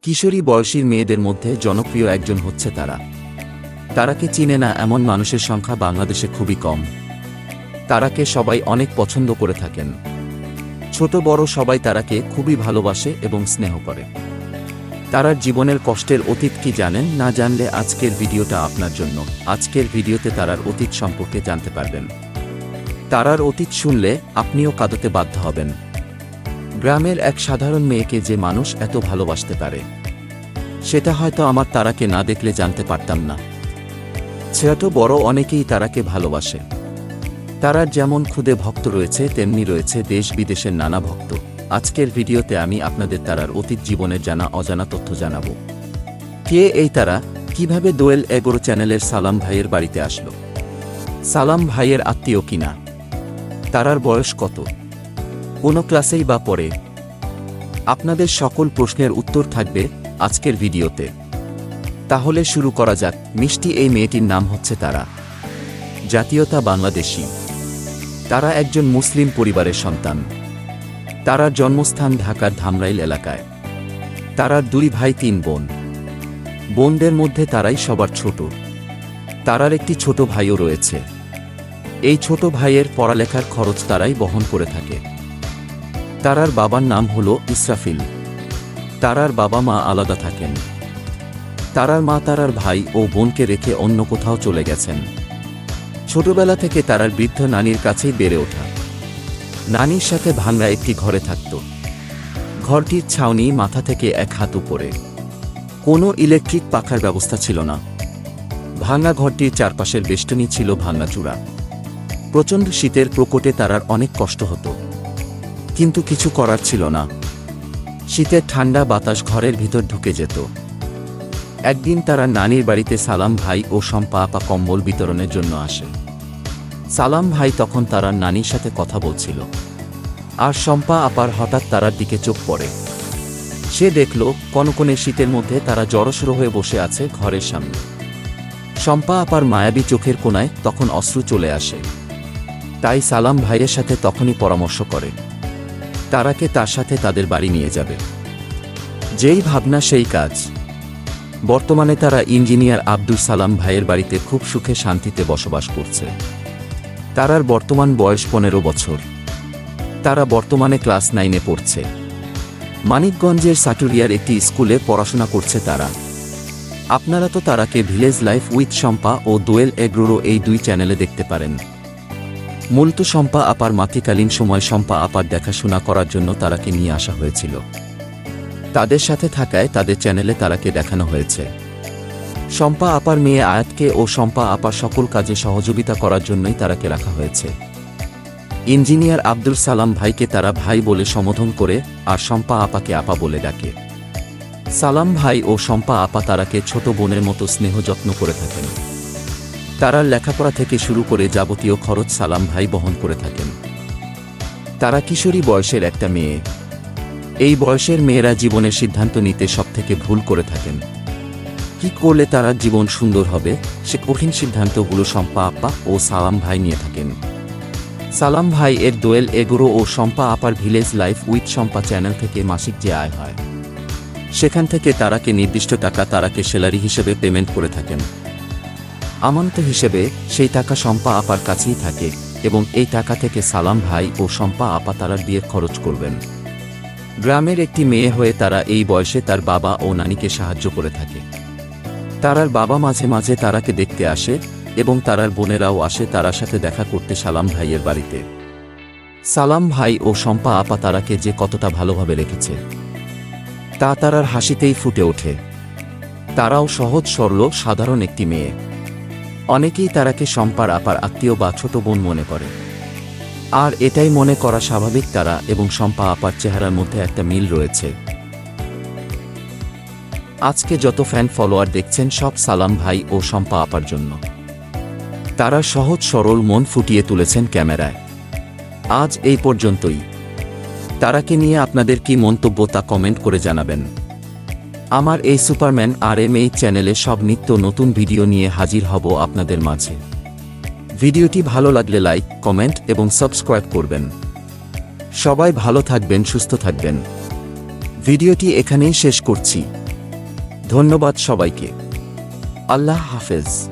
কিশোরী বয়সীর মেয়েদের মধ্যে জনপ্রিয় একজন হচ্ছে তারা। তারাকে চিনে না এমন মানুষের সংখ্যা বাংলাদেশে খুবই কম। তারাকে সবাই অনেক পছন্দ করে থাকেন। ছোট বড় সবাই তারাকে খুবই ভালোবাসে এবং স্নেহ করে। তারার জীবনের কষ্টের অতীত কি জানেন? না জানলে আজকের ভিডিওটা আপনার জন্য। আজকের ভিডিওতে তারার অতীত সম্পর্কে জানতে পারবেন। তারার অতীত শুনলে আপনিও কাঁদতে বাধ্য হবেন। গ্রামের এক সাধারণ মেয়েকে যে মানুষ এত ভালোবাসতে পারে, সেটা হয়তো আমার তারাকে না দেখলে জানতে পারতাম না। ছোট বড় অনেকেই তারাকে ভালোবাসে। তারার যেমন খুদে ভক্ত রয়েছে, তেমনি রয়েছে দেশ বিদেশের নানা ভক্ত। আজকের ভিডিওতে আমি আপনাদের তারার অতীত জীবনের জানা অজানা তথ্য জানাবো। কে এই তারা? কিভাবে দোয়েল 11 চ্যানেলের সালাম ভাইয়ের বাড়িতে আসলো? সালাম ভাইয়ের আত্মীয় কিনা? তারার বয়স কত? কোন ক্লাসেই বা পড়ে? আপনাদের সকল প্রশ্নের উত্তর থাকবে আজকের ভিডিওতে। তাহলে শুরু করা যাক। মিষ্টি এই মেয়েটির নাম হচ্ছে তারা। জাতীয়তা বাংলাদেশী। তারা একজন মুসলিম পরিবারের সন্তান। তারার জন্মস্থান ঢাকার ধামরাইল এলাকায়। তারার 2 ভাই 3 বোন। বোনদের মধ্যে তারাই সবার ছোট। তারার একটি ছোট ভাইও রয়েছে। এই ছোট ভাইয়ের পড়ালেখার খরচ তারাই বহন করে থাকে। তারার বাবার নাম হলো ইসরাফিল। তারার বাবা মা আলাদা থাকেন। তারার মা তারার ভাই ও বোনকে রেখে অন্য কোথাও চলে গেছেন। ছোটবেলা থেকে তারার বৃদ্ধ নানির কাছেই বেড়ে ওঠা। নানির সাথে ভাঙা একটি ঘরে থাকত। ঘরটির ছাউনি মাথা থেকে 1 হাত উপরে। কোনো ইলেকট্রিক পাখার ব্যবস্থা ছিল না। ভাঙা ঘরটির চারপাশের বেষ্টনী ছিল ভাঙাচূড়া। প্রচণ্ড শীতের প্রকোপে তারার অনেক কষ্ট হতো, কিন্তু কিছু করার ছিল না। শীতের ঠান্ডা বাতাস ঘরের ভিতর ঢুকে যেত। একদিন তারা নানির বাড়িতে সালাম ভাই ও শম্পা আপা কম্বল বিতরণের জন্য আসে। সালাম ভাই তখন তারার নানির সাথে কথা বলছিল, আর শম্পা আপার হঠাৎ তারার দিকে চোখ পড়ে। সে দেখল কনকনে শীতের মধ্যে তারা জড়সড় হয়ে বসে আছে ঘরের সামনে। শম্পা আপার মায়াবী চোখের কোণায় তখন অশ্রু চলে আসে। তাই সালাম ভাইয়ের সাথে তখনই পরামর্শ করে তারাকে তার সাথে তাদের বাড়ি নিয়ে যাবে। যেই ভাবনা সেই কাজ। বর্তমানে তারা ইঞ্জিনিয়ার আব্দুল সালাম ভাইয়ের বাড়িতে খুব সুখে শান্তিতে বসবাস করছে। তারার বর্তমান বয়স 15 বছর। তারা বর্তমানে ক্লাস 9-এ পড়ছে। মানিকগঞ্জের সাটুরিয়ার একটি স্কুলে পড়াশোনা করছে তারা। আপনারা তো তারাকে ভিলেজ লাইফ উইথ শম্পা ও দোয়েল 11 এই 2 চ্যানেলে দেখতে পারেন। মূলত শম্পা আপার মাতৃকালীন সময় শম্পা আপার দেখাশোনা করার জন্য তারাকে নিয়ে আসা হয়েছিল। তাদের সাথে থাকায় তাদের চ্যানেলে তারাকে দেখানো হয়েছে। শম্পা আপার মেয়ে আয়াতকে ও শম্পা আপার সকল কাজে সহযোগিতা করার জন্যই তারাকে রাখা হয়েছে। ইঞ্জিনিয়ার আব্দুল সালাম ভাইকে তারা ভাই বলে সম্বোধন করে, আর শম্পা আপাকে আপা বলে ডাকে। সালাম ভাই ও শম্পা আপা তারাকে ছোট বোনের মতো স্নেহ যত্ন করে থাকেন। তারার লেখাপড়া থেকে শুরু করে যাবতীয় খরচ সালাম ভাই বহন করে থাকেন। তারা কিশোরী বয়সের একটা মেয়ে। এই বয়সের মেয়েরা জীবনের সিদ্ধান্ত নিতে সবথেকে ভুল করে থাকেন। কি করলে তারা জীবন সুন্দর হবে, সে কঠিন সিদ্ধান্তগুলো শম্পা আপা ও সালাম ভাই নিয়ে থাকেন। সালাম ভাই এর দোয়েল 11 ও শম্পা আপার village life with Shampa channel থেকে মাসিক যে আয় হয়, সেখান থেকে তারাকে নির্দিষ্ট টাকা তারাকে স্যালারি হিসেবে পেমেন্ট করে থাকেন। আমানত হিসেবে সেই টাকা শম্পা আপার কাছেই থাকে, এবং এই টাকা থেকে সালাম ভাই ও শম্পা আপা তারার বিয়ের খরচ করবেন। গ্রামের একটি মেয়ে হয়ে তারা এই বয়সে তার বাবা ও নানিকে সাহায্য করে থাকে। তারার বাবা মাঝে মাঝে তারাকে দেখতে আসে, এবং তারার বোনেরাও আসে তারার সাথে দেখা করতে সালাম ভাইয়ের বাড়িতে। সালাম ভাই ও শম্পা আপা তারাকে যে কতটা ভালোভাবে রেখেছে, তা তারার হাসিতেই ফুটে ওঠে। তারাও সহজ সরল সাধারণ একটি মেয়ে। অনেকেই তারাকে শম্পার আপার আত্মীয় বা ছোট বোন মনে করে, আর এটাই মনে করা স্বাভাবিক। তারা এবং শম্পা আপার চেহারার মধ্যে একটা মিল রয়েছে। আজকে যত ফ্যান ফলোয়ার দেখছেন সব সালাম ভাই ও শম্পা আপার জন্য। তারা সহজ সরল মন ফুটিয়ে তুলেছেন ক্যামেরায়। আজ এই পর্যন্তই। তারাকে নিয়ে আপনাদের কি মন্তব্য তা কমেন্ট করে জানাবেন। আমার এই সুপারম্যান RMH চ্যানেলে সব নিত্য নতুন ভিডিও নিয়ে হাজির হব আপনাদের মাঝে। ভিডিওটি ভালো লাগলে লাইক, কমেন্ট এবং সাবস্ক্রাইব করবেন। সবাই ভালো থাকবেন, সুস্থ থাকবেন। ভিডিওটি এখানেই শেষ করছি। ধন্যবাদ সবাইকে। আল্লাহ হাফেজ।